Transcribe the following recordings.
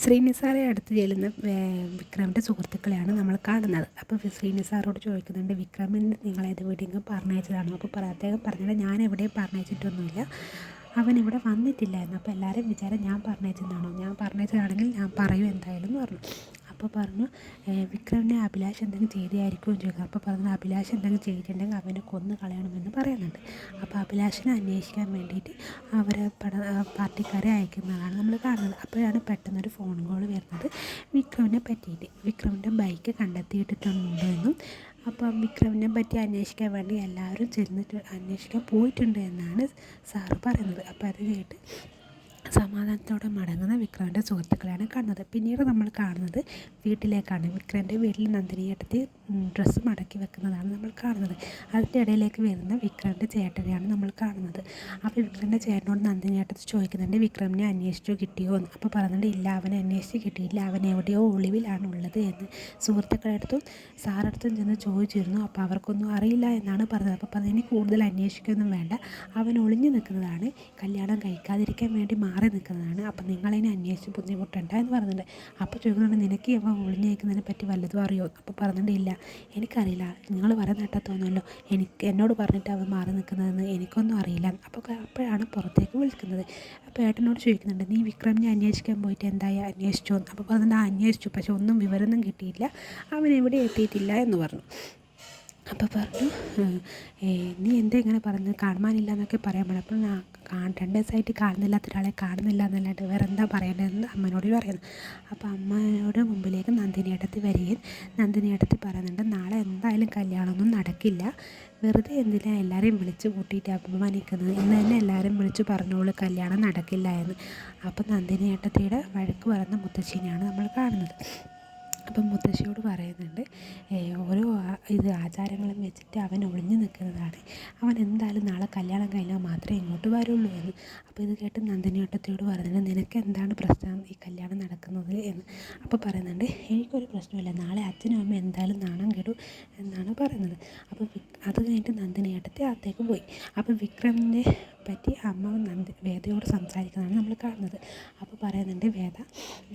ശ്രീനിസാറെ അടുത്ത് ചെല്ലുന്ന വിക്രമിൻ്റെ സുഹൃത്തുക്കളെയാണ് നമ്മൾ കാണുന്നത്. അപ്പോൾ ശ്രീനിസാറോട് ചോദിക്കുന്നുണ്ട്, വിക്രമിന് നിങ്ങളേത് വീടെങ്കിലും പറഞ്ഞയച്ചതാണോ? അപ്പോൾ അദ്ദേഹം പറഞ്ഞത് ഞാൻ എവിടെയും പറഞ്ഞയച്ചിട്ടൊന്നുമില്ല, അവൻ ഇവിടെ വന്നിട്ടില്ലായിരുന്നു. അപ്പോൾ എല്ലാവരും വിചാരം ഞാൻ പറഞ്ഞയച്ചതാണോ, ഞാൻ പറഞ്ഞയച്ചതാണെങ്കിൽ ഞാൻ പറയൂ എന്തായാലും എന്ന് പറഞ്ഞു. അപ്പോൾ പറഞ്ഞു വിക്രമിനെ അഭിലാഷ് എന്തെങ്കിലും ചെയ്തായിരിക്കുമെന്ന് ചോദിക്കുക. അപ്പോൾ പറഞ്ഞു അഭിലാഷ് എന്തെങ്കിലും ചെയ്തിട്ടുണ്ടെങ്കിൽ അവനെ കൊന്നു കളയണമെന്ന് പറയുന്നുണ്ട്. അപ്പോൾ അഭിലാഷിനെ അന്വേഷിക്കാൻ വേണ്ടിയിട്ട് അവരെ പാർട്ടിക്കാരെ അയക്കുന്നതാണ് നമ്മൾ കാണുന്നത്. അപ്പോഴാണ് പെട്ടെന്നൊരു ഫോൺ കോൾ വരുന്നത് വിക്രമിനെ പറ്റിയിട്ട്. വിക്രമിൻ്റെ ബൈക്ക് കണ്ടെത്തിയിട്ടുണ്ടെന്നും അപ്പം വിക്രമിനെ പറ്റി അന്വേഷിക്കാൻ വേണ്ടി എല്ലാവരും ചെന്നിട്ട് അന്വേഷിക്കാൻ പോയിട്ടുണ്ട് എന്നാണ് സാറ് പറയുന്നത്. അപ്പോൾ അത് കേട്ട് സമാധാനത്തോടെ മടങ്ങുന്ന വിക്രമിൻ്റെ സുഹൃത്തുക്കളെയാണ് കാണുന്നത്. പിന്നീട് നമ്മൾ കാണുന്നത് വീട്ടിലേക്കാണ്. വിക്രമിൻ്റെ വീട്ടിൽ നന്ദിനിയേട്ടത്തി ഡ്രസ്സ് മടക്കി വെക്കുന്നതാണ് നമ്മൾ കാണുന്നത്. അതിൻ്റെ ഇടയിലേക്ക് വരുന്ന വിക്രമിൻ്റെ ചേട്ടനെയാണ് നമ്മൾ കാണുന്നത്. അപ്പോൾ വിക്രമിൻ്റെ ചേട്ടനോട് നന്ദിനിയേട്ടത്തി ചോദിക്കുന്നുണ്ട്, വിക്രമിനെ അന്വേഷിച്ചോ കിട്ടിയോ എന്ന്. അപ്പോൾ പറയുന്നുണ്ട് ഇല്ല, അവനെ അന്വേഷിച്ച് കിട്ടിയില്ല, അവൻ എവിടെയോ ഒളിവിലാണ് ഉള്ളത് എന്ന്. സുഹൃത്തുക്കളെടുത്തും സാറടുത്തും ചെന്ന് ചോദിച്ചിരുന്നു. അപ്പോൾ അവർക്കൊന്നും അറിയില്ല എന്നാണ് പറഞ്ഞത്. അപ്പോൾ പറഞ്ഞതിന് കൂടുതൽ അന്വേഷിക്കൊന്നും വേണ്ട, അവൻ ഒളിഞ്ഞു നിൽക്കുന്നതാണ്, കല്യാണം കഴിക്കാതിരിക്കാൻ വേണ്ടി മാറി നിൽക്കുന്നതാണ്, അപ്പം നിങ്ങളതിനെ അന്വേഷിച്ച് ബുദ്ധിമുട്ടണ്ട എന്ന് പറയുന്നുണ്ട്. അപ്പോൾ ചോദിക്കുന്നുണ്ട് നിനക്ക് അവൻ ഒളിഞ്ഞു നിൽക്കുന്നതിനെ പറ്റി വല്ലതും അറിയോ? അപ്പോൾ പറഞ്ഞിട്ട് ഇല്ല, എനിക്കറിയില്ല, നിങ്ങൾ പറയുന്ന കേട്ടാൽ തോന്നുമല്ലോ എന്നോട് പറഞ്ഞിട്ട് അവൻ മാറി നിൽക്കുന്നതെന്ന് എനിക്കൊന്നും അറിയില്ല. അപ്പോഴാണ് പുറത്തേക്ക് വിളിക്കുന്നത്. അപ്പോൾ ഏട്ടനോട് ചോദിക്കുന്നുണ്ട്, നീ വിക്രമിനെ അന്വേഷിക്കാൻ പോയിട്ട് എന്തായി, അന്വേഷിച്ചോ? അപ്പോൾ പറഞ്ഞിട്ട് അന്വേഷിച്ചു, പക്ഷെ ഒന്നും വിവരമൊന്നും കിട്ടിയില്ല, അവൻ എവിടെ എത്തിയിട്ടില്ല എന്ന് പറഞ്ഞു. അപ്പോൾ പറഞ്ഞു നീ എന്താ ഇങ്ങനെ പറഞ്ഞത്, കാണാനില്ല എന്നൊക്കെ പറയാൻ പറ്റും. അപ്പോൾ 2 ദിവസമായിട്ട് കാണുന്നില്ലാത്ത ഒരാളെ കാണുന്നില്ല എന്നല്ലാണ്ട് വേറെ എന്താ പറയേണ്ടതെന്ന് അമ്മനോട് പറയുന്നു. അപ്പോൾ അമ്മയോട് മുമ്പിലേക്ക് നന്ദിനിയേട്ടത്തി വരികയും നന്ദിനിയേട്ടത്തി പറയുന്നുണ്ട്, നാളെ എന്തായാലും കല്യാണമൊന്നും നടക്കില്ല, വെറുതെ എന്തിനാ എല്ലാവരെയും വിളിച്ച് കൂട്ടിയിട്ട് അപമാനിക്കുന്നത്, ഇന്ന് തന്നെ എല്ലാവരും വിളിച്ച് പറഞ്ഞോളൂ കല്യാണം നടക്കില്ല എന്ന്. അപ്പോൾ നന്ദിനിയേട്ടത്തിയുടെ വഴക്ക് പറയുന്ന മുത്തശ്ശീനെയാണ് നമ്മൾ കാണുന്നത്. അപ്പം മുത്തശ്ശിയോട് പറയുന്നുണ്ട്, ഓരോ ആചാരങ്ങളും വെച്ചിട്ട് അവൻ ഒളിഞ്ഞു നിൽക്കുന്നതാണ്, അവൻ എന്തായാലും നാളെ കല്യാണം കഴിഞ്ഞാൽ മാത്രമേ ഇങ്ങോട്ട് വരുള്ളൂ എന്ന്. അപ്പോൾ ഇത് കേട്ട് നന്ദിനിയേട്ടത്തിയോട് പറയുന്നുണ്ട്, നിനക്ക് എന്താണ് പ്രശ്നം ഈ കല്യാണം നടക്കുന്നത് എന്ന്. അപ്പോൾ പറയുന്നുണ്ട്, എനിക്കൊരു പ്രശ്നമില്ല, നാളെ അച്ഛനും അമ്മ എന്തായാലും നാണം കെടും എന്നാണ് പറയുന്നത്. അപ്പോൾ അത് കഴിഞ്ഞിട്ട് നന്ദിനിയേട്ടത്തി അകത്തേക്ക് പോയി. അപ്പോൾ വിക്രമിനെ പറ്റി അമ്മ വേദയോട് സംസാരിക്കുന്നതാണ് നമ്മൾ കാണുന്നത്. അപ്പോൾ പറയുന്നുണ്ട് വേദ,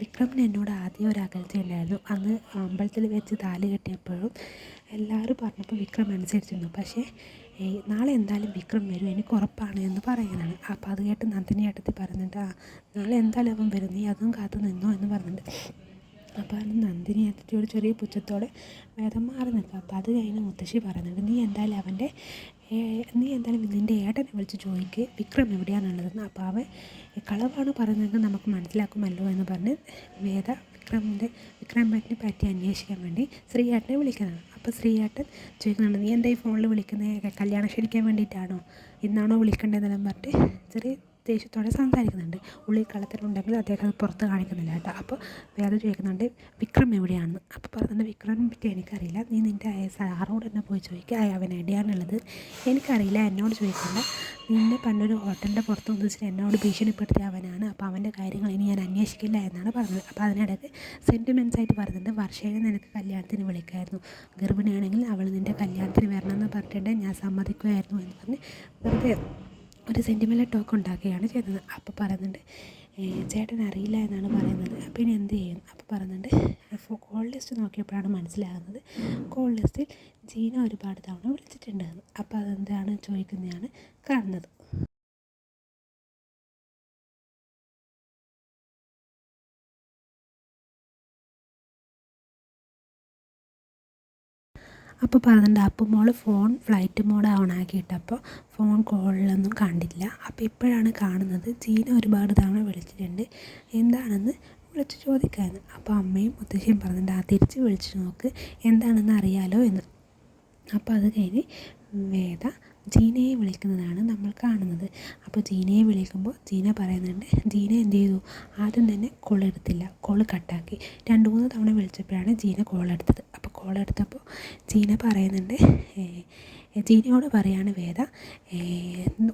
വിക്രമിന് എന്നോട് ആദ്യം ഒരു അകൽച്ച ഉണ്ടായിരുന്നു, അന്ന് അമ്പലത്തിൽ വെച്ച് താലി കെട്ടിയപ്പോഴും എല്ലാവരും പറഞ്ഞപ്പോൾ വിക്രം അനുസരിച്ചിരുന്നു, പക്ഷേ നാളെ എന്തായാലും വിക്രം വരും, എനിക്ക് ഉറപ്പാണ് എന്ന് പറയുന്നതാണ്. അപ്പോൾ അത് കേട്ട് നന്ദിനിയേട്ടത്തി പറയുന്നുണ്ട്, നാളെ എന്തായാലും അവൻ വരും, നീ അതും കാത്തു നിന്നോ എന്ന് പറയുന്നുണ്ട്. അപ്പോൾ നന്ദിനിയേട്ടത്തിയോട് ചെറിയ പുച്ഛത്തോടെ വേദം മാറി നിൽക്കുക. അപ്പോൾ അത് കഴിഞ്ഞ് മുത്തശ്ശി പറയുന്നുണ്ട്, നീ എന്തായാലും നിൻ്റെ ഏട്ടനെ വിളിച്ച് ചോദിക്കുക വിക്രം എവിടെയാണുള്ളതെന്ന്. അപ്പോൾ അവൻ കളവാണ് പറയുന്നതെങ്കിൽ നമുക്ക് മനസ്സിലാക്കുമല്ലോ എന്ന് പറഞ്ഞ് വേദ വിക്രമിനെ പറ്റി അന്വേഷിക്കാൻ വേണ്ടി ശ്രീയേട്ടനെ വിളിക്കുന്നതാണ്. അപ്പോൾ ശ്രീയേട്ടൻ ചോദിക്കുന്നുണ്ട്, നീ എന്താ ഈ ഫോണിൽ വിളിക്കുന്നത്, കല്യാണം ക്ഷണിക്കാൻ വേണ്ടിയിട്ടാണോ, ഇന്നാണോ വിളിക്കേണ്ടതെന്നെല്ലാം പറഞ്ഞിട്ട് ചെറിയ ദേഷ്യത്തോടെ സംസാരിക്കുന്നുണ്ട്. ഉള്ളിൽ കളത്തിലുണ്ടെങ്കിൽ അദ്ദേഹം അത് പുറത്ത് കാണിക്കുന്നില്ല കേട്ടോ. അപ്പോൾ വേദ ചോദിക്കുന്നുണ്ട് വിക്രം എവിടെയാണെന്ന്. അപ്പോൾ പറയുന്നുണ്ട്, വിക്രമിനെ പറ്റി എനിക്കറിയില്ല, നീ നിൻ്റെ സാറോട് തന്നെ പോയി ചോദിക്കുക, അവൻ എവിടെയാണുള്ളത് എനിക്കറിയില്ല, എന്നോട് ചോദിക്കണ്ട, നിന്നെ പണ്ടൊരു ഹോട്ടലിൻ്റെ പുറത്ത് വന്നിട്ട് എന്നോട് ഭീഷണിപ്പെടുത്തിയ അവനാണ്, അപ്പോൾ അവൻ്റെ കാര്യങ്ങൾ ഇനി ഞാൻ അന്വേഷിക്കില്ല എന്നാണ് പറഞ്ഞത്. അപ്പോൾ അതിനിടയ്ക്ക് സെൻറ്റിമെൻറ്റ്സ് ആയിട്ട് പറയുന്നുണ്ട്, വർഷയെ നിനക്ക് കല്യാണത്തിന് വിളിക്കായിരുന്നു, ഗർഭിണിയാണെങ്കിൽ അവൾ നിൻ്റെ കല്യാണത്തിന് വരണമെന്ന് പറഞ്ഞിട്ടുണ്ട്, ഞാൻ സമ്മതിക്കുമായിരുന്നു എന്ന് പറഞ്ഞ് വെറുതെ ഒരു സെൻറ്റിമെൻ്റൽ ടോക്ക് ഉണ്ടാക്കുകയാണ് ചെയ്യുന്നത്. അപ്പോൾ പറയുന്നുണ്ട്, ചേട്ടൻ അറിയില്ല എന്നാണ് പറയുന്നത്, അപ്പോൾ ഇനി എന്ത് ചെയ്യും? അപ്പോൾ പറയുന്നുണ്ട്, കോൾ ലിസ്റ്റ് നോക്കിയപ്പോഴാണ് മനസ്സിലാകുന്നത് കോൾ ലിസ്റ്റിൽ ജീന ഒരുപാട് തവണ വിളിച്ചിട്ടുണ്ടെന്ന്. അപ്പോൾ അതെന്താണ് ചോദിക്കുന്നതാണ് കാണുന്നത്. അപ്പോൾ പറയുന്നുണ്ട്, അപ്പോൾ മോൾ ഫോൺ ഫ്ലൈറ്റ് മോഡ് ഓൺ ആക്കിയിട്ടപ്പോൾ ഫോൺ കോളിലൊന്നും കണ്ടില്ല. അപ്പോൾ ഇപ്പോഴാണ് കാണുന്നത് ജീന ഒരുപാട് തവണ വിളിച്ചിട്ടുണ്ട്, എന്താണെന്ന് വിളിച്ച് ചോദിക്കാമെന്ന്. അപ്പോൾ അമ്മയും മുത്തശ്ശിയും പറയുന്നുണ്ട്, തിരിച്ച് വിളിച്ച് നോക്ക്, എന്താണെന്ന് അറിയാലോ എന്ന്. അപ്പോൾ അത് കഴിഞ്ഞ് വേദ ജീനയെ വിളിക്കുന്നതാണ് നമ്മൾ കാണുന്നത്. അപ്പോൾ ജീനയെ വിളിക്കുമ്പോൾ ജീന പറയുന്നുണ്ട്, ജീന എന്ത് ചെയ്തു, ആദ്യം തന്നെ കോൾ എടുത്തില്ല, കോൾ കട്ടാക്കി. 2-3 തവണ വിളിച്ചപ്പോഴാണ് ജീന കോൾ എടുത്തത്. അപ്പോൾ കോൾ എടുത്തപ്പോൾ ജീന പറയുന്നുണ്ട്, ജീനയോട് പറയാണ് വേദ,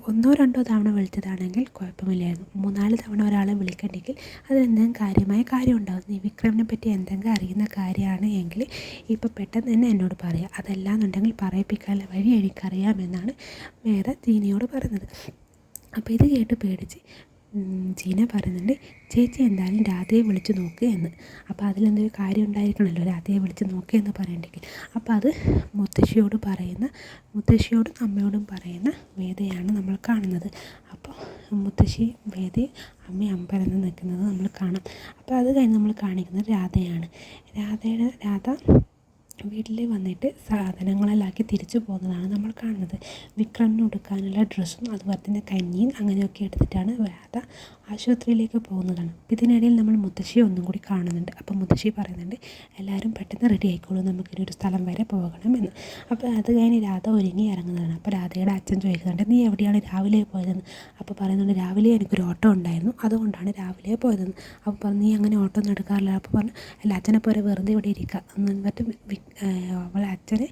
1-2 തവണ വിളിച്ചതാണെങ്കിൽ കുഴപ്പമില്ലായിരുന്നു, 3-4 തവണ ഒരാളെ വിളിക്കണമെങ്കിൽ അതിനെന്തെങ്കിലും കാര്യമായ കാര്യം ഉണ്ടാകും, നീ വിക്രമിനെ പറ്റി എന്തെങ്കിലും അറിയുന്ന കാര്യമാണ് എങ്കിൽ ഇപ്പോൾ പെട്ടെന്ന് തന്നെ എന്നോട് പറയാം, അതല്ലാന്നുണ്ടെങ്കിൽ പറയിപ്പിക്കാനുള്ള വഴി എനിക്കറിയാമെന്നാണ് വേദ ജീനയോട് പറയുന്നത്. അപ്പോൾ ഇത് കേട്ട് പേടിച്ച് ജീന പറയുന്നുണ്ട് ചേച്ചി എന്തായാലും രാധയെ വിളിച്ച് നോക്കുക എന്ന്. അപ്പോൾ അതിലെന്തൊരു കാര്യം ഉണ്ടായിരിക്കണമല്ലോ രാധയെ വിളിച്ച് നോക്കുക എന്ന് പറയണ്ടെങ്കിൽ. അപ്പോൾ അത് മുത്തശ്ശിയോടും അമ്മയോടും പറയുന്ന വേദയാണ് നമ്മൾ കാണുന്നത്. അപ്പോൾ മുത്തശ്ശി വേദയും അമ്മയും അമ്പരന്ന് നിൽക്കുന്നത് നമ്മൾ കാണാം. അപ്പോൾ അത് കഴിഞ്ഞ് നമ്മൾ കാണിക്കുന്നത് രാധയാണ്. രാധ വീട്ടിൽ വന്നിട്ട് സാധനങ്ങളെല്ലാം ആക്കി തിരിച്ചു പോകുന്നതാണ് നമ്മൾ കാണുന്നത്. വിക്രമിന് കൊടുക്കാനുള്ള ഡ്രസ്സും അതുപോലെ തന്നെ കഞ്ഞിയും അങ്ങനെയൊക്കെ എടുത്തിട്ടാണ് രാധ ആശുപത്രിയിലേക്ക് പോകുന്നതാണ്. ഇതിനിടയിൽ നമ്മൾ മുത്തശ്ശിയെ ഒന്നും കൂടി കാണുന്നുണ്ട്. അപ്പോൾ മുത്തശ്ശി പറയുന്നുണ്ട് എല്ലാവരും പെട്ടെന്ന് റെഡി ആയിക്കോളൂ, നമുക്കിനൊരു സ്ഥലം വരെ പോകണമെന്ന്. അപ്പോൾ അത് കഴിഞ്ഞ് രാധ ഒരുങ്ങി ഇറങ്ങുന്നതാണ്. അപ്പോൾ രാധയുടെ അച്ഛൻ ചോദിക്കുന്നുണ്ട് നീ എവിടെയാണ് രാവിലെ പോയതെന്ന്. അപ്പോൾ പറയുന്നുണ്ട് രാവിലെ എനിക്കൊരു ഓട്ടോ ഉണ്ടായിരുന്നു, അതുകൊണ്ടാണ് രാവിലെ പോയതെന്ന്. അപ്പോൾ പറഞ്ഞു നീ അങ്ങനെ ഓട്ടോ ഒന്നും എടുക്കാറില്ല. അപ്പോൾ പറഞ്ഞു അല്ല അച്ഛനെ പോലെ വെറുതെ ഇവിടെ ഇരിക്കുക എന്ന് പറഞ്ഞിട്ട് അവളെ അച്ഛനെ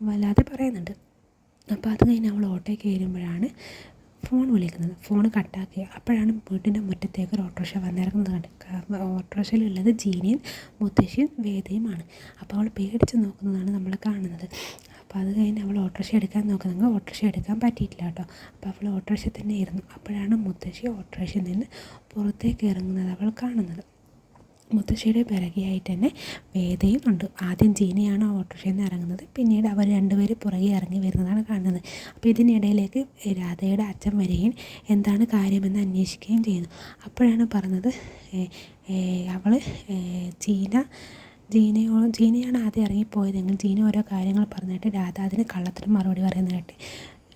വല്ലാതെ പറയുന്നുണ്ട്. അപ്പോൾ അത് കഴിഞ്ഞ് അവൾ ഓട്ടോയിൽ കയറുമ്പോഴാണ് ഫോൺ വിളിക്കുന്നത്. ഫോൺ കട്ടാക്കി അപ്പോഴാണ് വീട്ടിൻ്റെ മുറ്റത്തേക്ക് ഒരു ഓട്ടോറിക്ഷ വന്നിറങ്ങുന്നത് കണ്ട്. ഓട്ടോറിക്ഷയിലുള്ളത് ജീനയും മുത്തശ്ശിയും വേദയുമാണ്. അപ്പോൾ അവൾ പേടിച്ച് നോക്കുന്നതാണ് നമ്മൾ കാണുന്നത്. അപ്പോൾ അത് കഴിഞ്ഞ് അവൾ ഓട്ടോറിക്ഷ എടുക്കാൻ നോക്കുന്നെങ്കിൽ ഓട്ടോറിക്ഷ എടുക്കാൻ പറ്റിയിട്ടില്ല കേട്ടോ. അപ്പോൾ അവൾ ഓട്ടോറിക്ഷ തന്നെ ഇരുന്നു. അപ്പോഴാണ് മുത്തശ്ശി ഓട്ടോറിക്ഷയിൽ നിന്ന് പുറത്തേക്ക് ഇറങ്ങുന്നത് അവൾ കാണുന്നത്. മുത്തശ്ശിയുടെ പിറകെയായിട്ട് തന്നെ വേദയും ഉണ്ട്. ആദ്യം ജീനയാണ് ഓട്ടോറിക്ഷയിൽ നിന്ന് ഇറങ്ങുന്നത്, പിന്നീട് അവർ രണ്ടുപേരും പുറകെ ഇറങ്ങി വരുന്നതാണ് കാണുന്നത്. അപ്പോൾ ഇതിനിടയിലേക്ക് രാധയുടെ അച്ഛൻ വരികയും എന്താണ് കാര്യമെന്ന് അന്വേഷിക്കുകയും ചെയ്യുന്നു. അപ്പോഴാണ് പറഞ്ഞത് അവൾ ജീനയാണ് ആദ്യം ഇറങ്ങിപ്പോയതെങ്കിൽ ജീന ഓരോ കാര്യങ്ങൾ പറഞ്ഞിട്ട് രാധ അതിന് കള്ളത്തിന് മറുപടി പറയുന്നതായിട്ട്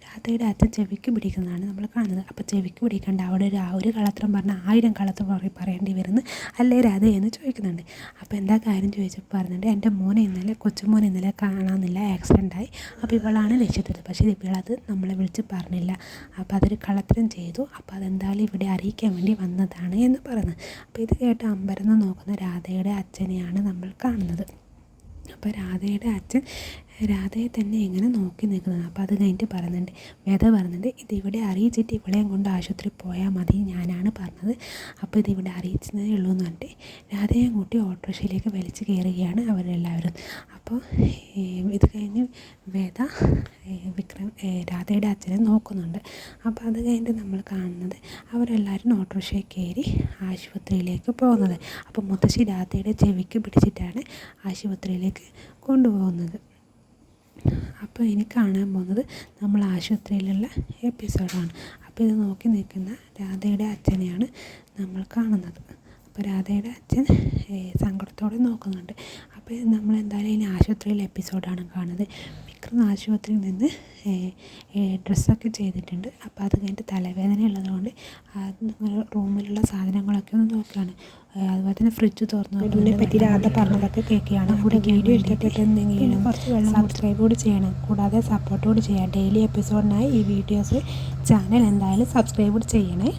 രാധയുടെ അച്ഛൻ ചെവിക്ക് പിടിക്കുന്നതാണ് നമ്മൾ കാണുന്നത്. അപ്പോൾ ചെവിക്ക് പിടിക്കേണ്ട അവിടെ ഒരു കള്ളത്തരം പറഞ്ഞാൽ 1000 കള്ളത്തരം പറയേണ്ടി വരുന്നു അല്ലേ രാധ എന്ന് ചോദിക്കുന്നുണ്ട്. അപ്പോൾ എന്താ കാര്യം ചോദിച്ചപ്പോൾ പറയുന്നുണ്ട് എൻ്റെ കൊച്ചുമോനെ ഇന്നലെ കാണാനില്ല, ആക്സിഡൻ്റായി. അപ്പോൾ ഇവളാണ് രക്ഷിച്ചത്, പക്ഷേ ഇവളത് നമ്മളെ വിളിച്ച് പറഞ്ഞില്ല. അപ്പോൾ അതൊരു കള്ളത്തരം ചെയ്തു, അപ്പോൾ അതെന്തായാലും ഇവിടെ അറിയിക്കാൻ വേണ്ടി വന്നതാണ് എന്ന് പറയുന്നത്. അപ്പോൾ ഇത് കേട്ട് അമ്പരന്ന് നോക്കുന്ന രാധയുടെ അച്ഛനെയാണ് നമ്മൾ കാണുന്നത്. അപ്പോൾ രാധയുടെ അച്ഛൻ രാധയെ തന്നെ ഇങ്ങനെ നോക്കി നിൽക്കുന്നത്. അപ്പോൾ അത് കഴിഞ്ഞിട്ട് പറയുന്നുണ്ട് ഇതിവിടെ അറിയിച്ചിട്ട് ഇവളെയും കൊണ്ട് ആശുപത്രി പോയാൽ മതി, ഞാനാണ് പറഞ്ഞത്. അപ്പോൾ ഇതിവിടെ അറിയിച്ചതേ ഉള്ളൂ എന്ന് പറഞ്ഞിട്ട് രാധയെയും കൂട്ടി ഓട്ടോറിക്ഷയിലേക്ക് വലിച്ച് കയറുകയാണ് അവരെല്ലാവരും. അപ്പോൾ ഇത് കഴിഞ്ഞ് വേദ രാധയുടെ അച്ഛനെ നോക്കുന്നുണ്ട്. അപ്പോൾ അത് കഴിഞ്ഞിട്ട് നമ്മൾ കാണുന്നത് അവരെല്ലാവരും ഓട്ടോറിക്ഷയിൽ കയറി ആശുപത്രിയിലേക്ക് പോകുന്നത്. അപ്പോൾ മുത്തശ്ശി രാധയുടെ ചെവിക്ക് പിടിച്ചിട്ടാണ് ആശുപത്രിയിലേക്ക് കൊണ്ടുപോകുന്നത്. അപ്പോൾ ഇനി കാണാൻ പോകുന്നത് നമ്മൾ ആശുപത്രിയിലുള്ള എപ്പിസോഡാണ്. അപ്പോൾ ഇത് നോക്കി നിൽക്കുന്ന രാധയുടെ അച്ഛനെയാണ് നമ്മൾ കാണുന്നത്. അപ്പോൾ രാധയുടെ അച്ഛൻ സങ്കടത്തോടെ നോക്കുന്നുണ്ട്. അപ്പോൾ നമ്മൾ എന്തായാലും ഇനി ആശുപത്രിയിലെ എപ്പിസോഡാണ് കാണുന്നത്. വിക്രം ആശുപത്രിയിൽ നിന്ന് ഡ്രസ്സൊക്കെ ചെയ്തിട്ടുണ്ട്. അപ്പോൾ അത് കഴിഞ്ഞിട്ട് തലവേദന ഉള്ളതുകൊണ്ട് റൂമിലുള്ള സാധനങ്ങളൊക്കെ ഒന്ന് നോക്കുകയാണ്. അതുപോലെ തന്നെ ഫ്രിഡ്ജ് തുറന്നു അതിനെ പറ്റി രാധ പറഞ്ഞതൊക്കെ കേൾക്കുകയാണ്. കൂടെ വീഡിയോ ഇഷ്ടപ്പെട്ടിട്ടുണ്ടെങ്കിലും കുറച്ച് സബ്സ്ക്രൈബ് കൂടി ചെയ്യണം, കൂടാതെ സപ്പോർട്ട് കൂടി ചെയ്യാം. ഡെയിലി എപ്പിസോഡിനായി ഈ വീഡിയോസ് ചാനൽ എന്തായാലും സബ്സ്ക്രൈബ് കൂടി ചെയ്യണേ.